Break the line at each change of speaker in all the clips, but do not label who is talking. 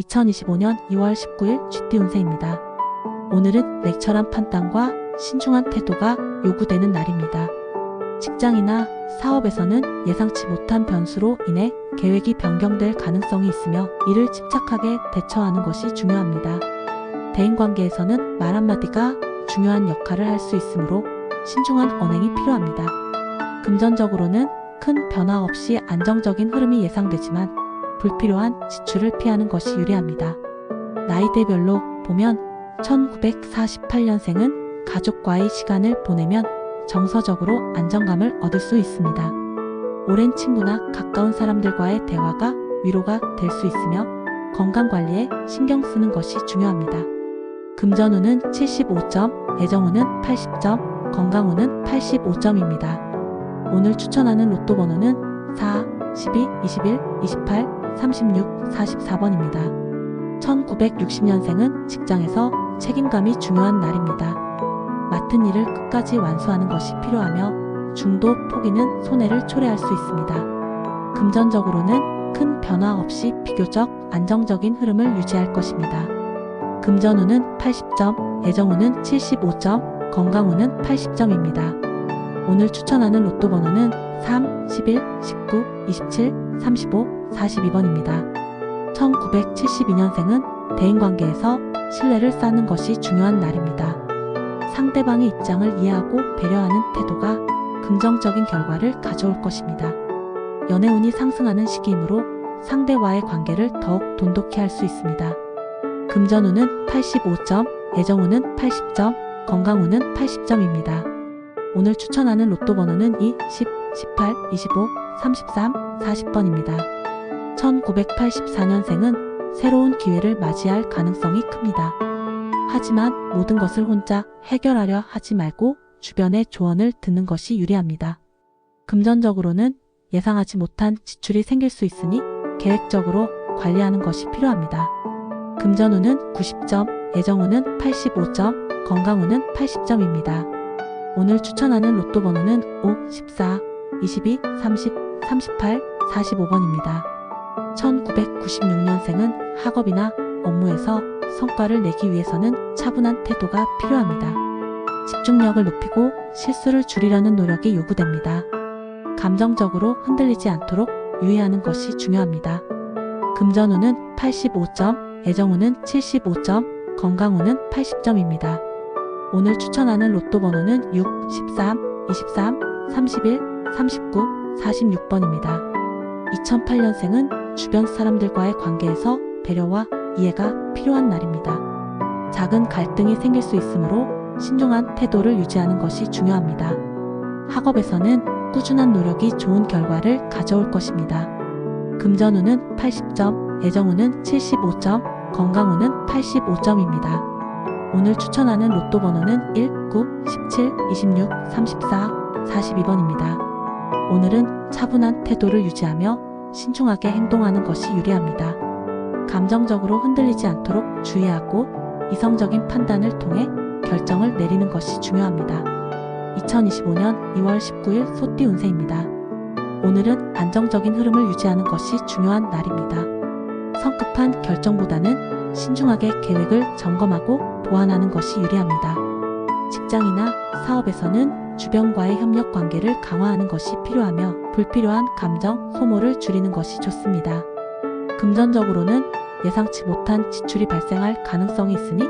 2025년 2월 19일 쥐띠 운세입니다. 오늘은 냉철한 판단과 신중한 태도가 요구되는 날입니다. 직장이나 사업에서는 예상치 못한 변수로 인해 계획이 변경될 가능성이 있으며 이를 침착하게 대처하는 것이 중요합니다. 대인관계에서는 말 한마디가 중요한 역할을 할 수 있으므로 신중한 언행이 필요합니다. 금전적으로는 큰 변화 없이 안정적인 흐름이 예상되지만 불필요한 지출을 피하는 것이 유리합니다. 나이대별로 보면 1948년생은 가족과의 시간을 보내면 정서적으로 안정감을 얻을 수 있습니다. 오랜 친구나 가까운 사람들과의 대화가 위로가 될 수 있으며 건강관리에 신경 쓰는 것이 중요합니다. 금전운은 75점, 애정운은 80점, 건강운은 85점입니다. 오늘 추천하는 로또 번호는 4, 12, 21, 28, 36, 44번입니다. 1960년생은 직장에서 책임감이 중요한 날입니다. 맡은 일을 끝까지 완수하는 것이 필요하며 중도 포기는 손해를 초래할 수 있습니다. 금전적으로는 큰 변화 없이 비교적 안정적인 흐름을 유지할 것입니다. 금전운은 80점, 애정운은 75점, 건강운은 80점입니다. 오늘 추천하는 로또 번호는 3, 11, 19, 27, 35, 42번입니다. 1972년생은 대인관계에서 신뢰를 쌓는 것이 중요한 날입니다. 상대방의 입장을 이해하고 배려하는 태도가 긍정적인 결과를 가져올 것입니다. 연애운이 상승하는 시기이므로 상대와의 관계를 더욱 돈독히 할 수 있습니다. 금전운은 85점, 애정운은 80점, 건강운은 80점입니다. 오늘 추천하는 로또 번호는 2, 10, 18, 25, 33, 40번입니다. 1984년생은 새로운 기회를 맞이할 가능성이 큽니다. 하지만 모든 것을 혼자 해결하려 하지 말고 주변의 조언을 듣는 것이 유리합니다. 금전적으로는 예상하지 못한 지출이 생길 수 있으니 계획적으로 관리하는 것이 필요합니다. 금전운은 90점, 애정운은 85점, 건강운은 80점입니다. 오늘 추천하는 로또 번호는 5, 14, 22, 30, 38, 45번입니다. 1996년생은 학업이나 업무에서 성과를 내기 위해서는 차분한 태도가 필요합니다. 집중력을 높이고 실수를 줄이려는 노력이 요구됩니다. 감정적으로 흔들리지 않도록 유의하는 것이 중요합니다. 금전운은 85점, 애정운은 75점, 건강운은 80점입니다. 오늘 추천하는 로또 번호는 6, 13, 23, 31, 39, 46번입니다. 2008년생은 주변 사람들과의 관계에서 배려와 이해가 필요한 날입니다. 작은 갈등이 생길 수 있으므로 신중한 태도를 유지하는 것이 중요합니다. 학업에서는 꾸준한 노력이 좋은 결과를 가져올 것입니다. 금전운은 80점, 애정운은 75점, 건강운은 85점입니다. 오늘 추천하는 로또 번호는 1, 9, 17, 26, 34, 42번입니다. 오늘은 차분한 태도를 유지하며 신중하게 행동하는 것이 유리합니다. 감정적으로 흔들리지 않도록 주의하고 이성적인 판단을 통해 결정을 내리는 것이 중요합니다. 2025년 2월 19일 소띠 운세입니다. 오늘은 안정적인 흐름을 유지하는 것이 중요한 날입니다. 성급한 결정보다는 신중하게 계획을 점검하고 보완하는 것이 유리합니다. 직장이나 사업에서는 주변과의 협력 관계를 강화하는 것이 필요하며 불필요한 감정 소모를 줄이는 것이 좋습니다. 금전적으로는 예상치 못한 지출이 발생할 가능성이 있으니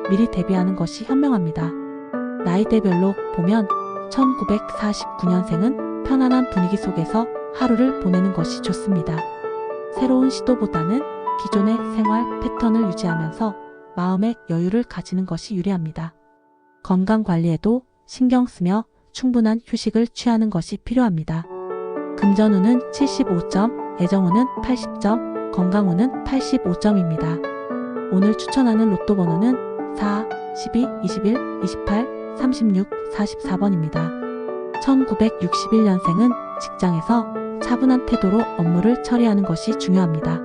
미리 대비하는 것이 현명합니다. 나이대별로 보면 1949년생은 편안한 분위기 속에서 하루를 보내는 것이 좋습니다. 새로운 시도보다는 기존의 생활 패턴을 유지하면서 마음의 여유를 가지는 것이 유리합니다. 건강 관리에도 신경 쓰며 충분한 휴식을 취하는 것이 필요합니다. 금전운은 75점, 애정운은 80점, 건강운은 85점입니다. 오늘 추천하는 로또 번호는 4, 12, 21, 28, 36, 44번입니다. 1961년생은 직장에서 차분한 태도로 업무를 처리하는 것이 중요합니다.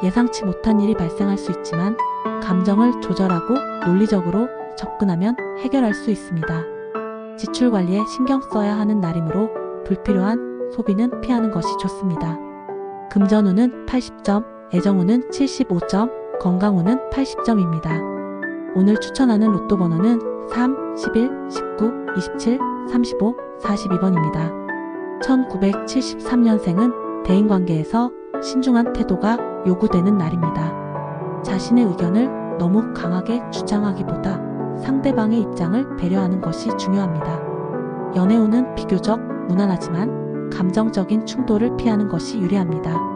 예상치 못한 일이 발생할 수 있지만 감정을 조절하고 논리적으로 접근하면 해결할 수 있습니다. 지출 관리에 신경 써야 하는 날이므로 불필요한 소비는 피하는 것이 좋습니다. 금전운은 80점, 애정운은 75점, 건강 운은 80점입니다. 오늘 추천하는 로또 번호는 3, 11, 19, 27, 35, 42번입니다. 1973년생은 대인관계에서 신중한 태도가 요구되는 날입니다. 자신의 의견을 너무 강하게 주장하기보다 상대방의 입장을 배려하는 것이 중요합니다. 연애운은 비교적 무난하지만 감정적인 충돌을 피하는 것이 유리합니다.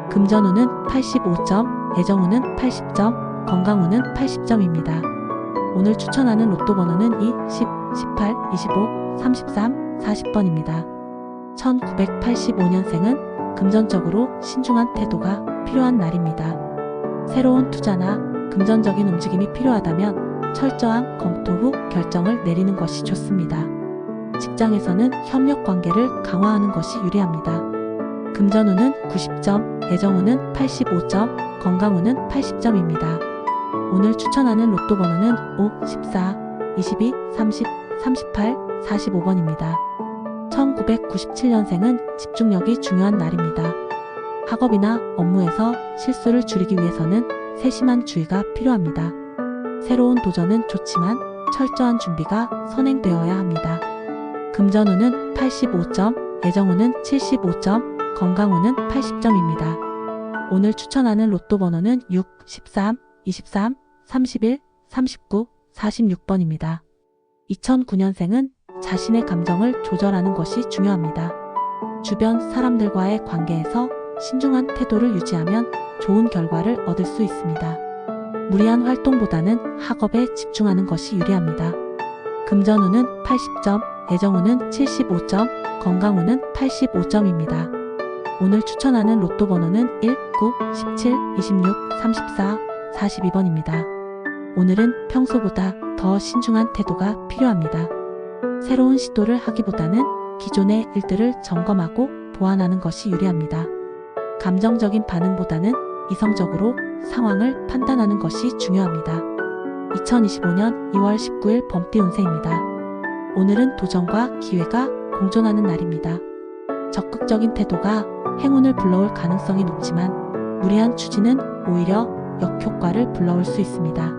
금전운은 85점, 애정운은 80점, 건강운은 80점입니다. 오늘 추천하는 로또 번호는 2, 10, 18, 25, 33, 40번입니다. 1985년생은 금전적으로 신중한 태도가 필요한 날입니다. 새로운 투자나 금전적인 움직임이 필요하다면 철저한 검토 후 결정을 내리는 것이 좋습니다. 직장에서는 협력 관계를 강화하는 것이 유리합니다. 금전운은 90점, 애정운은 85점, 건강운은 80점입니다. 오늘 추천하는 로또 번호는 5, 14, 22, 30, 38, 45번입니다. 1997년생은 집중력이 중요한 날입니다. 학업이나 업무에서 실수를 줄이기 위해서는 세심한 주의가 필요합니다. 새로운 도전은 좋지만 철저한 준비가 선행되어야 합니다. 금전운은 85점, 애정운은 75점, 건강운은 80점입니다. 오늘 추천하는 로또 번호는 6, 13, 23, 31, 39, 46번입니다. 2009년생은 자신의 감정을 조절하는 것이 중요합니다. 주변 사람들과의 관계에서 신중한 태도를 유지하면 좋은 결과를 얻을 수 있습니다. 무리한 활동보다는 학업에 집중하는 것이 유리합니다. 금전운은 80점, 애정운은 75점, 건강운은 85점입니다. 오늘 추천하는 로또 번호는 1, 9, 17, 26, 34, 42번입니다. 오늘은 평소보다 더 신중한 태도가 필요합니다. 새로운 시도를 하기보다는 기존의 일들을 점검하고 보완하는 것이 유리합니다. 감정적인 반응보다는 이성적으로 상황을 판단하는 것이 중요합니다. 2025년 2월 19일 범띠 운세입니다. 오늘은 도전과 기회가 공존하는 날입니다. 적극적인 태도가 행운을 불러올 가능성이 높지만 무리한 추진은 오히려 역효과를 불러올 수 있습니다.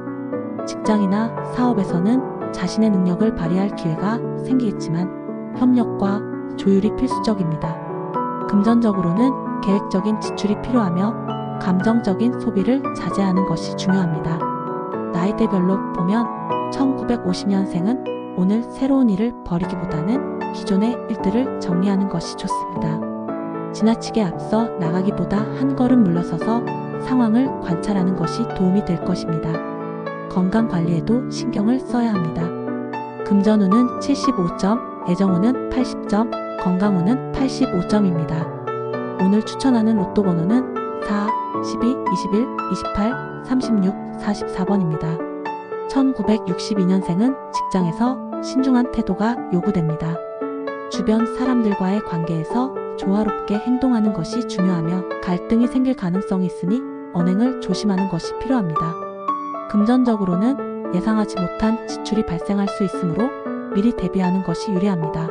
직장이나 사업에서는 자신의 능력을 발휘할 기회가 생기겠지만 협력과 조율이 필수적입니다. 금전적으로는 계획적인 지출이 필요하며 감정적인 소비를 자제하는 것이 중요합니다. 나이대별로 보면 1950년생은 오늘 새로운 일을 벌이기보다는 기존의 일들을 정리하는 것이 좋습니다. 지나치게 앞서 나가기보다 한 걸음 물러서서 상황을 관찰하는 것이 도움이 될 것입니다. 건강 관리에도 신경을 써야 합니다. 금전운은 75점, 애정운은 80점, 건강운은 85점입니다. 오늘 추천하는 로또 번호는 4, 12, 21, 28, 36, 44번입니다. 1962년생은 직장에서 신중한 태도가 요구됩니다. 주변 사람들과의 관계에서 조화롭게 행동하는 것이 중요하며 갈등이 생길 가능성이 있으니 언행을 조심하는 것이 필요합니다. 금전적으로는 예상하지 못한 지출이 발생할 수 있으므로 미리 대비하는 것이 유리합니다.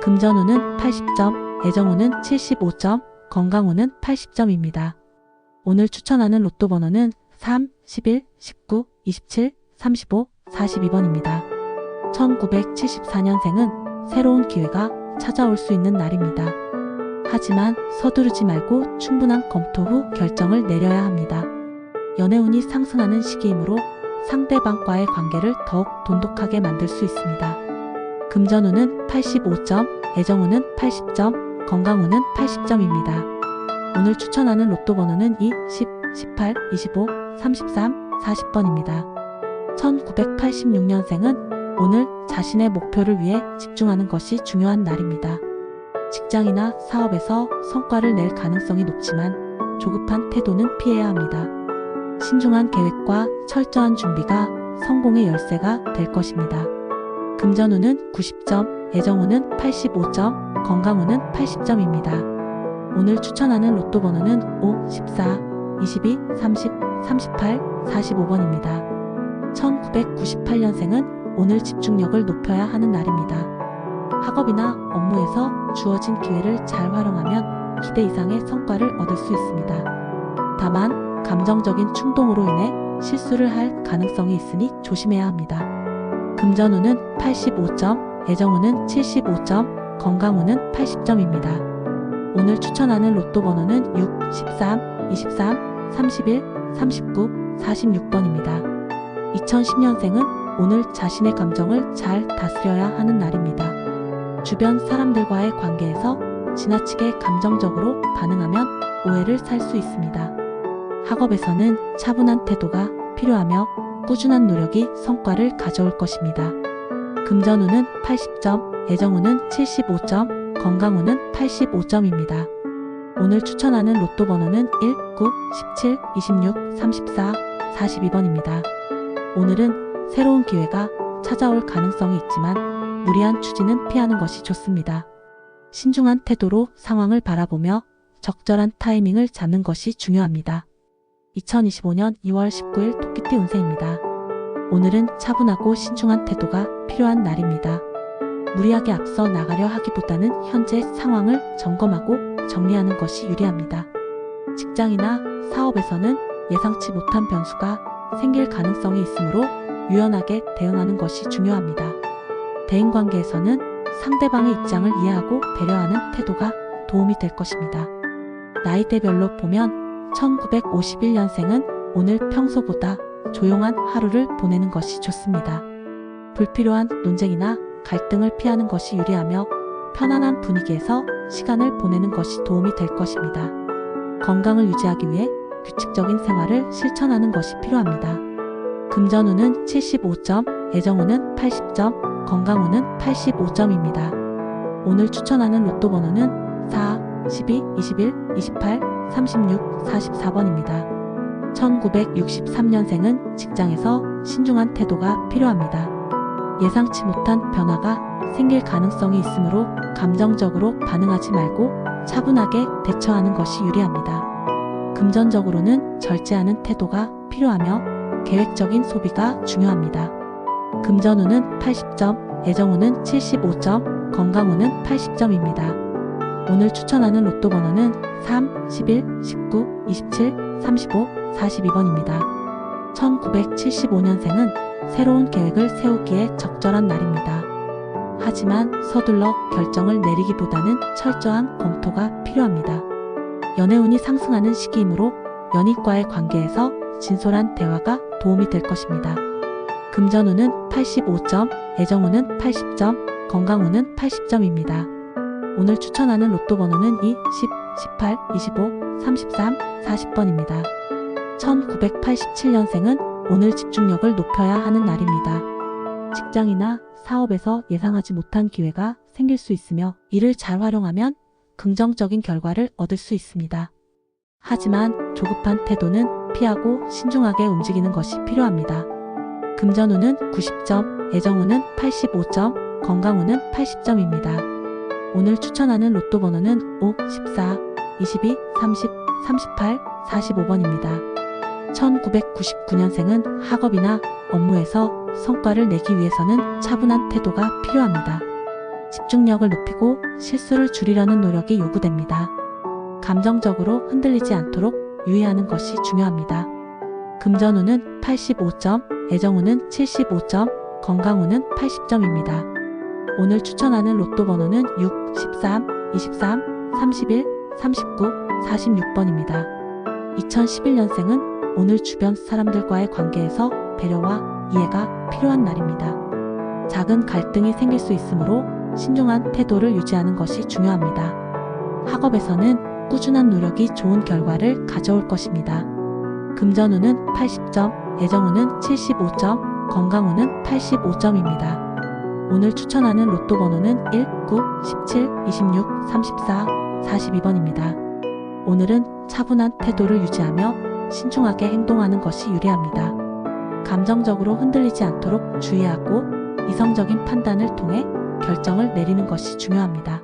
금전운은 80점, 애정운은 75점, 건강운은 80점입니다. 오늘 추천하는 로또 번호는 3, 11, 19, 27, 35, 42번입니다. 1974년생은 새로운 기회가 찾아올 수 있는 날입니다. 하지만 서두르지 말고 충분한 검토 후 결정을 내려야 합니다. 연애운이 상승하는 시기이므로 상대방과의 관계를 더욱 돈독하게 만들 수 있습니다. 금전운은 85점, 애정운은 80점, 건강운은 80점입니다. 오늘 추천하는 로또 번호는 2, 10, 18, 25, 33, 40번입니다. 1986년생은 오늘 자신의 목표를 위해 집중하는 것이 중요한 날입니다. 직장이나 사업에서 성과를 낼 가능성이 높지만 조급한 태도는 피해야 합니다. 신중한 계획과 철저한 준비가 성공의 열쇠가 될 것입니다. 금전운은 90점, 애정운은 85점, 건강운은 80점입니다. 오늘 추천하는 로또 번호는 5, 14, 22, 30, 38, 45번입니다. 1998년생은 오늘 집중력을 높여야 하는 날입니다. 학업이나 업무에서 주어진 기회를 잘 활용하면 기대 이상의 성과를 얻을 수 있습니다. 다만 감정적인 충동으로 인해 실수를 할 가능성이 있으니 조심해야 합니다. 금전운은 85점, 애정운은 75점, 건강운은 80점입니다. 오늘 추천하는 로또 번호는 6, 13, 23, 31, 39, 46번입니다. 2010년생은 오늘 자신의 감정을 잘 다스려야 하는 날입니다. 주변 사람들과의 관계에서 지나치게 감정적으로 반응하면 오해를 살 수 있습니다. 학업에서는 차분한 태도가 필요하며 꾸준한 노력이 성과를 가져올 것입니다. 금전운은 80점, 애정운은 75점, 건강운은 85점입니다. 오늘 추천하는 로또 번호는 1, 9, 17, 26, 34, 42번입니다. 오늘은 새로운 기회가 찾아올 가능성이 있지만 무리한 추진은 피하는 것이 좋습니다. 신중한 태도로 상황을 바라보며 적절한 타이밍을 잡는 것이 중요합니다. 2025년 2월 19일 토끼띠 운세입니다. 오늘은 차분하고 신중한 태도가 필요한 날입니다. 무리하게 앞서 나가려 하기보다는 현재 상황을 점검하고 정리하는 것이 유리합니다. 직장이나 사업에서는 예상치 못한 변수가 생길 가능성이 있으므로 유연하게 대응하는 것이 중요합니다. 대인관계에서는 상대방의 입장을 이해하고 배려하는 태도가 도움이 될 것입니다. 나이대별로 보면 1951년생은 오늘 평소보다 조용한 하루를 보내는 것이 좋습니다. 불필요한 논쟁이나 갈등을 피하는 것이 유리하며 편안한 분위기에서 시간을 보내는 것이 도움이 될 것입니다. 건강을 유지하기 위해 규칙적인 생활을 실천하는 것이 필요합니다. 금전운은 75점, 애정운은 80점, 건강운은 85점입니다. 오늘 추천하는 로또 번호는 4, 12, 21, 28, 36, 44번입니다. 1963년생은 직장에서 신중한 태도가 필요합니다. 예상치 못한 변화가 생길 가능성이 있으므로 감정적으로 반응하지 말고 차분하게 대처하는 것이 유리합니다. 금전적으로는 절제하는 태도가 필요하며 계획적인 소비가 중요합니다. 금전운은 80점, 애정운은 75점, 건강운은 80점입니다. 오늘 추천하는 로또 번호는 3, 11, 19, 27, 35, 42번입니다. 1975년생은 새로운 계획을 세우기에 적절한 날입니다. 하지만 서둘러 결정을 내리기보다는 철저한 검토가 필요합니다. 연애운이 상승하는 시기이므로 연인과의 관계에서 진솔한 대화가 도움이 될 것입니다. 금전운은 85점, 애정운은 80점, 건강운은 80점입니다. 오늘 추천하는 로또 번호는 2, 10, 18, 25, 33, 40번입니다. 1987년생은 오늘 집중력을 높여야 하는 날입니다. 직장이나 사업에서 예상하지 못한 기회가 생길 수 있으며 이를 잘 활용하면 긍정적인 결과를 얻을 수 있습니다. 하지만 조급한 태도는 피하고 신중하게 움직이는 것이 필요합니다. 금전운은 90점, 애정운은 85점, 건강운은 80점입니다. 오늘 추천하는 로또 번호는 5, 14, 22, 30, 38, 45번입니다. 1999년생은 학업이나 업무에서 성과를 내기 위해서는 차분한 태도가 필요합니다. 집중력을 높이고 실수를 줄이려는 노력이 요구됩니다. 감정적으로 흔들리지 않도록 유의하는 것이 중요합니다. 금전운은 85점, 애정운은 75점, 건강운은 80점입니다. 오늘 추천하는 로또 번호는 6, 13, 23, 31, 39, 46번입니다. 2011년생은 오늘 주변 사람들과의 관계에서 배려와 이해가 필요한 날입니다. 작은 갈등이 생길 수 있으므로 신중한 태도를 유지하는 것이 중요합니다. 학업에서는 꾸준한 노력이 좋은 결과를 가져올 것입니다. 금전운은 80점, 애정운은 75점, 건강운은 85점입니다. 오늘 추천하는 로또 번호는 1, 9, 17, 26, 34, 42번입니다. 오늘은 차분한 태도를 유지하며 신중하게 행동하는 것이 유리합니다. 감정적으로 흔들리지 않도록 주의하고 이성적인 판단을 통해 결정을 내리는 것이 중요합니다.